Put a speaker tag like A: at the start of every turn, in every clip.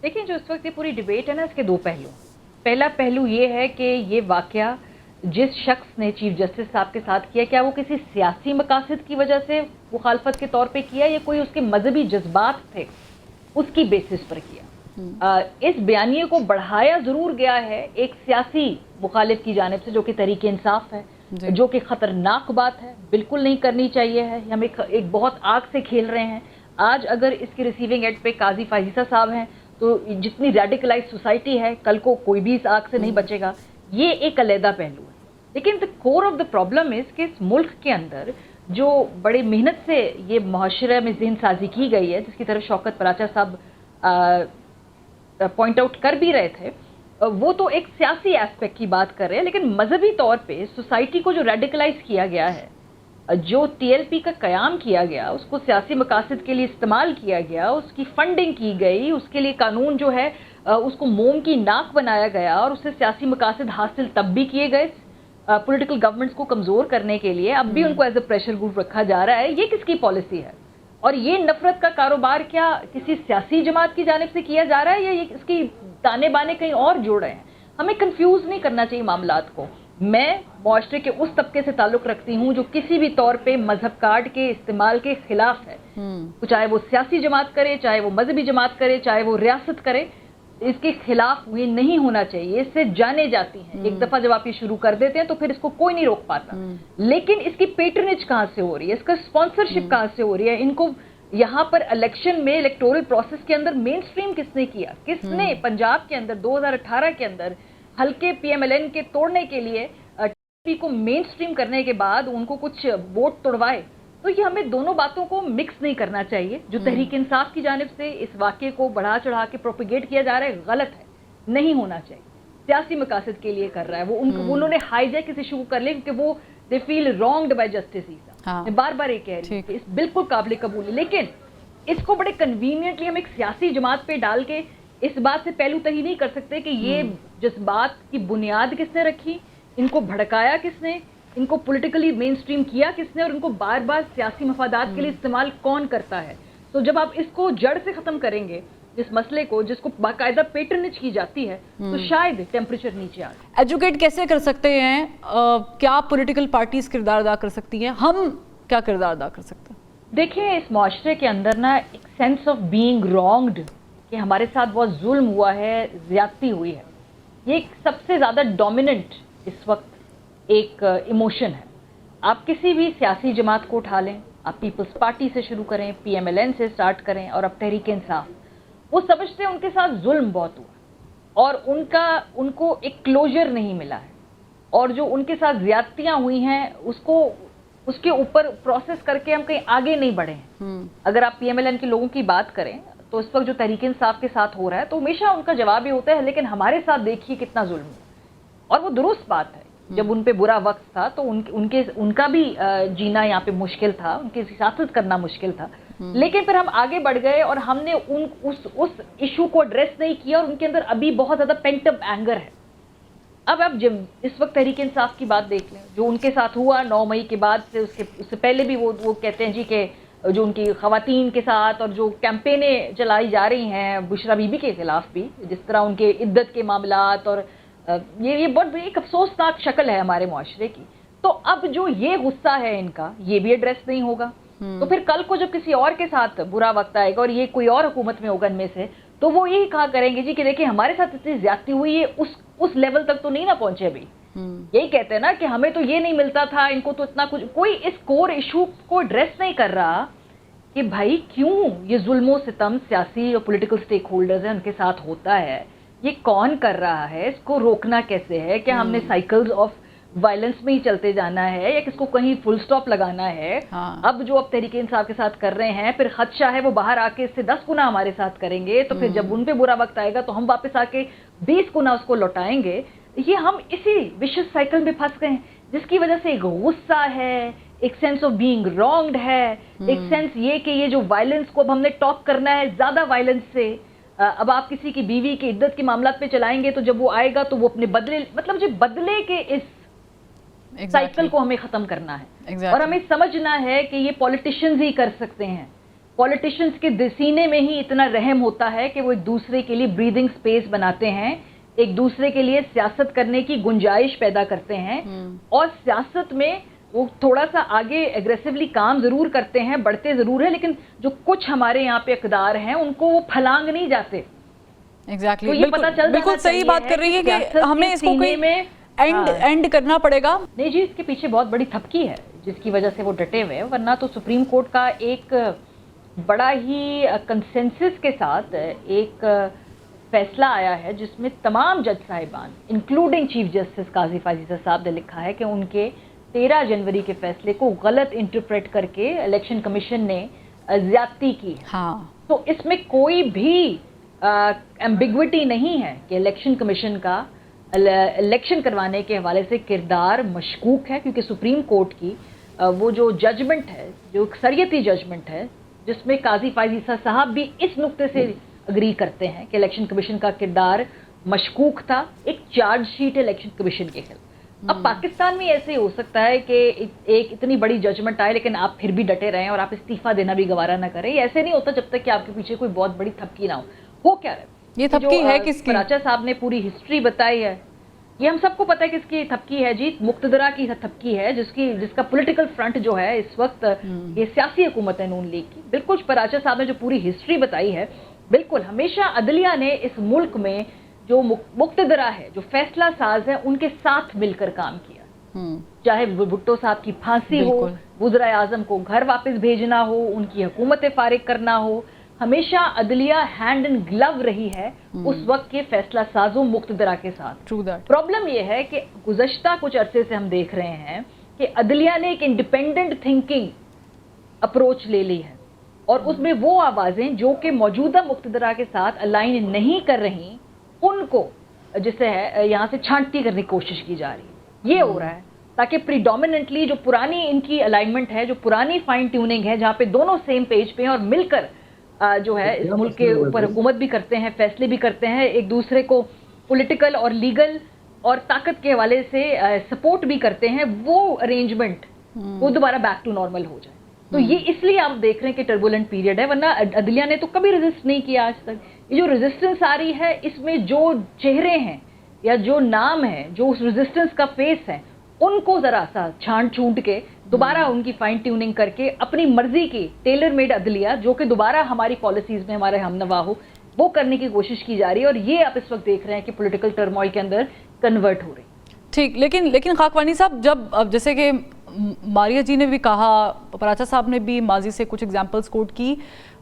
A: देखिए, जो इस वक्त ये पूरी डिबेट है ना, इसके दो पहलू। पहला पहलू ये है कि ये वाकया जिस शख्स ने चीफ जस्टिस साहब के साथ किया, क्या वो किसी सियासी मकासद की वजह से मुखालफत के तौर पे किया या कोई उसके मजहबी जज्बात थे उसकी बेसिस पर किया। इस बयानिए को बढ़ाया जरूर गया है एक सियासी मुखालिफ की जानिब से, जो कि तहरीक इंसाफ है, जो कि खतरनाक बात है, बिल्कुल नहीं करनी चाहिए है। हम एक बहुत आग से खेल रहे हैं। आज अगर इसके रिसीविंग एंड पे काजी फाइजा साहब हैं, तो जितनी रेडिकलाइज सोसाइटी है, कल को कोई भी इस आग से नहीं बचेगा। ये एक अलहदा पहलू है। लेकिन the core of the problem is कि इस मुल्क के अंदर जो बड़ी मेहनत से ये मुआशरे में ज़हन साजी की गई है, जिसकी तरफ शौकत पराचा साहब पॉइंट आउट कर भी रहे थे, वो तो एक सियासी एस्पेक्ट की बात कर रहे हैं। लेकिन मजहबी तौर पे सोसाइटी को जो रेडिकलाइज किया गया है, जो टीएलपी का कयाम किया गया, उसको सियासी मकासद के लिए इस्तेमाल किया गया, उसकी फंडिंग की गई, उसके लिए कानून जो है उसको मोम की नाक बनाया गया और उससे सियासी मकासद हासिल तब भी किए गए पॉलिटिकल गवर्नमेंट्स को कमज़ोर करने के लिए। अब भी उनको एज ए प्रेशर ग्रुप रखा जा रहा है। ये किसकी पॉलिसी है? और ये नफरत का कारोबार क्या किसी सियासी जमात की जानिब से किया जा रहा है या ये इसकी ताने बाने कहीं और जोड़ रहे हैं? हमें कंफ्यूज नहीं करना चाहिए मामलात को। मैं मुआशरे के उस तबके से ताल्लुक़ रखती हूँ जो किसी भी तौर पे मजहब कार्ड के इस्तेमाल के खिलाफ है। चाहे वो सियासी जमात करे, चाहे वो मजहबी जमात करे, चाहे वो रियासत करे, इसके खिलाफ ये नहीं होना चाहिए। इससे जाने जाती हैं। एक दफा जब आप ये शुरू कर देते हैं तो फिर इसको कोई नहीं रोक पाता। लेकिन इसकी पेट्रनेज कहाँ से हो रही है, इसका स्पॉन्सरशिप कहाँ से हो रही है? इनको यहाँ पर इलेक्शन में इलेक्टोरल प्रोसेस के अंदर मेन स्ट्रीम किसने किया? किसने पंजाब के अंदर 2018 के अंदर हल्के पीएमएलएन के तोड़ने के लिए टीपी को मेन स्ट्रीम करने के बाद उनको कुछ वोट तोड़वाए? तो ये हमें दोनों बातों को मिक्स नहीं करना चाहिए। जो तहरीक इंसाफ की जानिब से इस वाक़े को बढ़ा चढ़ा के प्रोपिगेट किया जा रहा है, गलत है, नहीं होना चाहिए। सियासी मकासद के लिए कर रहा है वो, उन्होंने हाईजैक इस इशू को कर लिया क्योंकि वो they feel wronged by Justice Isa. मैं बार बार ये कह रही हूँ, बिल्कुल काबिल कबूल है। लेकिन इसको बड़े कन्वीनियंटली हम एक सियासी जमात पे डाल के इस बात से पहलू तही नहीं कर सकते कि ये जज्बात की बुनियाद किसने रखी, इनको भड़काया किसने, इनको पॉलिटिकली मेन स्ट्रीम किया किसने, और इनको बार बार सियासी मफादात के लिए इस्तेमाल कौन करता है। तो जब आप इसको जड़ से खत्म करेंगे इस मसले को, जिसको बाकायदा पेट्रनेज की जाती है, तो शायद टेम्परेचर नीचे आ जाए।
B: एजुकेट कैसे कर सकते हैं? क्या पॉलिटिकल पार्टीज किरदार अदा कर सकती हैं? हम क्या किरदार अदा कर सकते हैं?
A: देखिए, इस मुआशरे के अंदर ना एक सेंस ऑफ बीइंग रॉन्ग्ड, कि हमारे साथ बहुत जुल्म हुआ है, ज्यादती हुई है, ये एक सबसे ज़्यादा डोमिनेंट इस वक्त एक इमोशन है। आप किसी भी सियासी जमात को उठा लें, आप पीपल्स पार्टी से शुरू करें, पीएमएलएन से स्टार्ट करें, और अब तहरीक इंसाफ, वो समझते हैं उनके साथ जुल्म बहुत हुआ और उनको एक क्लोजर नहीं मिला है, और जो उनके साथ ज्यादतियाँ हुई हैं उसके ऊपर प्रोसेस करके हम कहीं आगे नहीं बढ़े हैं। अगर आप पीएमएलएन के लोगों की बात करें तो इस वक्त जो तहरीक इंसाफ के साथ हो रहा है, तो हमेशा उनका जवाब ये होता है लेकिन हमारे साथ देखिए कितना जुल्म हुआ। और वो दुरुस्त बात है, जब उन पे बुरा वक्त था तो उनका भी जीना यहाँ पे मुश्किल था, उनकी सियासत करना मुश्किल था। लेकिन फिर हम आगे बढ़ गए और हमने उस इशू को एड्रेस नहीं किया, और उनके अंदर अभी बहुत ज़्यादा पेंट अप एंगर है। अब जब इस वक्त तहरीक इंसाफ की बात देख लें, जो उनके साथ हुआ 9 मई के बाद से, उससे पहले भी वो कहते हैं जी कि जो उनकी ख़वातीन के साथ और जो कैंपेनें चलाई जा रही हैं बुशरा बीबी के खिलाफ भी, जिस तरह उनके इद्दत के मामलात, और ये बहुत एक अफसोसनाक शक्ल है हमारे मुआशरे की। तो अब जो ये गुस्सा है इनका, ये भी एड्रेस नहीं होगा। तो फिर कल को जब किसी और के साथ बुरा वक्त आएगा और ये कोई और हुकूमत में होगा इनमें से, तो वो यही कहा करेंगे जी कि देखिए हमारे साथ इतनी ज्यादती हुई है, उस लेवल तक तो नहीं ना पहुंचे अभी। यही कहते हैं ना कि हमें तो ये नहीं मिलता था, इनको तो इतना कुछ। कोई इस कोर इशू को एड्रेस नहीं कर रहा कि भाई क्यों ये जुल्मो सितम सियासी और पॉलिटिकल स्टेक होल्डर्स हैं उनके साथ होता है, ये कौन कर रहा है, इसको रोकना कैसे है? क्या हमने साइकिल्स ऑफ वायलेंस में ही चलते जाना है या किसको कहीं फुल स्टॉप लगाना है? अब जो अब तहरीक इंसाफ के साथ कर रहे हैं, फिर खदशा है वो बाहर आके इससे 10 गुना हमारे साथ करेंगे, तो फिर जब उन पे बुरा वक्त आएगा तो हम वापस आके 20 गुना उसको लौटाएंगे। ये हम इसी विशियस साइकिल में फंस गए हैं, जिसकी वजह से एक गुस्सा है, एक सेंस ऑफ बीइंग रॉन्ग्ड है, एक सेंस ये कि ये जो वायलेंस को अब हमने टॉप करना है ज्यादा वायलेंस से। अब आप किसी की बीवी की इद्दत के मामला पे चलाएंगे तो जब वो आएगा तो वो अपने बदले, मतलब जो बदले के इस साइकिल को हमें खत्म करना है। और हमें समझना है कि ये पॉलिटिशियंस ही कर सकते हैं, पॉलिटिशियंस के सीने में ही इतना रहम होता है कि वो एक दूसरे के लिए ब्रीदिंग स्पेस बनाते हैं, एक दूसरे के लिए सियासत करने की गुंजाइश पैदा करते हैं, और सियासत में वो थोड़ा सा आगे एग्रेसिवली काम जरूर करते हैं, बढ़ते जरूर है, लेकिन जो कुछ हमारे यहाँ पे इक़्तिदार हैं उनको वो फलांग नहीं जाते।
B: एग्जैक्टली,
A: तो ये पता चल
B: बिल्कुल सही बात कर रही है कि हमें इसको कोई एंड करना पड़ेगा।
A: नहीं जी, इसके पीछे बहुत बड़ी थपकी है जिसकी वजह से वो डटे हुए हैं, वरना तो सुप्रीम कोर्ट का एक बड़ा ही कंसेंसस के साथ एक फैसला आया है जिसमें तमाम जज साहिबान इंक्लूडिंग चीफ जस्टिस काजी फाजीसा साहब ने लिखा है कि उनके 13 जनवरी के फैसले को गलत इंटरप्रेट करके इलेक्शन कमीशन ने ज्यादती की है।
B: हाँ,
A: तो इसमें कोई भी एम्बिग्विटी नहीं है कि इलेक्शन कमीशन का इलेक्शन करवाने के हवाले से किरदार मशकूक है, क्योंकि सुप्रीम कोर्ट की वो जो जजमेंट है, जो अक्सरियती जजमेंट है, जिसमें काजी फाजीसा साहब भी इस नुक्ते से अग्री करते हैं कि इलेक्शन कमीशन का किरदार मशकूक था। एक चार्जशीट है इलेक्शन कमीशन के खिलाफ। अब पाकिस्तान में ऐसे हो सकता है कि एक इतनी बड़ी जजमेंट आए लेकिन आप फिर भी डटे रहें और आप इस्तीफा देना भी गवारा ना करें। ऐसे नहीं होता जब तक कि आपके पीछे कोई बहुत बड़ी थपकी ना हो क्या रहा है?
B: ये थपकी है किसकी?
A: पराचा साहब ने पूरी हिस्ट्री बताई है, ये हम सबको पता है किसकी थपकी है जी, मुक्तदरा की थपकी है, जिसका पॉलिटिकल फ्रंट जो है इस वक्त ये सियासी हुकूमत है नून लीग की। बिल्कुल पराचा साहब ने जो पूरी हिस्ट्री बताई है, बिल्कुल हमेशा अदलिया ने इस मुल्क में जो मुक्तदरा है, जो फैसला साज है, उनके साथ मिलकर काम किया। चाहे भुट्टो साहब की फांसी हो, वज़ीर आज़म को घर वापस भेजना हो, उनकी हुकूमतें फारिग करना हो, हमेशा अदलिया हैंड इन ग्लव रही है उस वक्त के फैसला साजों मुक्तदरा के साथ।
B: True that.
A: प्रॉब्लम यह है कि गुज़श्ता कुछ अरसे से हम देख रहे हैं कि अदलिया ने एक इंडिपेंडेंट थिंकिंग अप्रोच ले ली है, और उसमें वो आवाज़ें जो कि मौजूदा मुक्तदरा के साथ अलाइन नहीं कर रही, उनको जिसे है यहाँ से छांटती करने की कोशिश की जा रही है। ये हो रहा है ताकि प्रीडोमिनेंटली जो पुरानी इनकी अलाइनमेंट है, जो पुरानी फाइन ट्यूनिंग है, जहाँ पे दोनों सेम पेज पे हैं और मिलकर जो है इस मुल्क के ऊपर हुकूमत भी करते हैं, फैसले भी करते हैं, एक दूसरे को पॉलिटिकल और लीगल और ताकत के हवाले से सपोर्ट भी करते हैं, वो अरेंजमेंट वो दोबारा बैक टू नॉर्मल हो जाए। तो ये इसलिए आप देख रहे हैं कि टर्बुलेंट पीरियड है, वरना अदलिया ने तो कभी रेजिस्ट नहीं किया आज तक। ये जो रेजिस्टेंस आ रही है, इसमें जो चेहरे हैं या जो नाम है, जो उस रेजिस्टेंस का फेस है, उनको जरा सा छांट छूट के दोबारा उनकी फाइन ट्यूनिंग करके अपनी मर्जी की टेलर मेड अदलिया जो कि दोबारा हमारी पॉलिसीज में हमारे हमनवा हो, वो करने की कोशिश की जा रही है, और ये आप इस वक्त देख रहे हैं कि पॉलिटिकल टर्मोइल के अंदर कन्वर्ट हो रही है।
B: ठीक, लेकिन खाकवानी साहब, जब अब जैसे कि मारिया जी ने भी कहा, पराचा साहब ने भी माजी से कुछ एग्जांपल्स कोट की,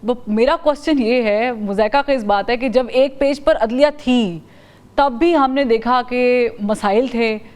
B: वो मेरा क्वेश्चन ये है, मुज़ायका का इस बात है कि जब एक पेज पर अदलिया थी तब भी हमने देखा कि मसाइल थे,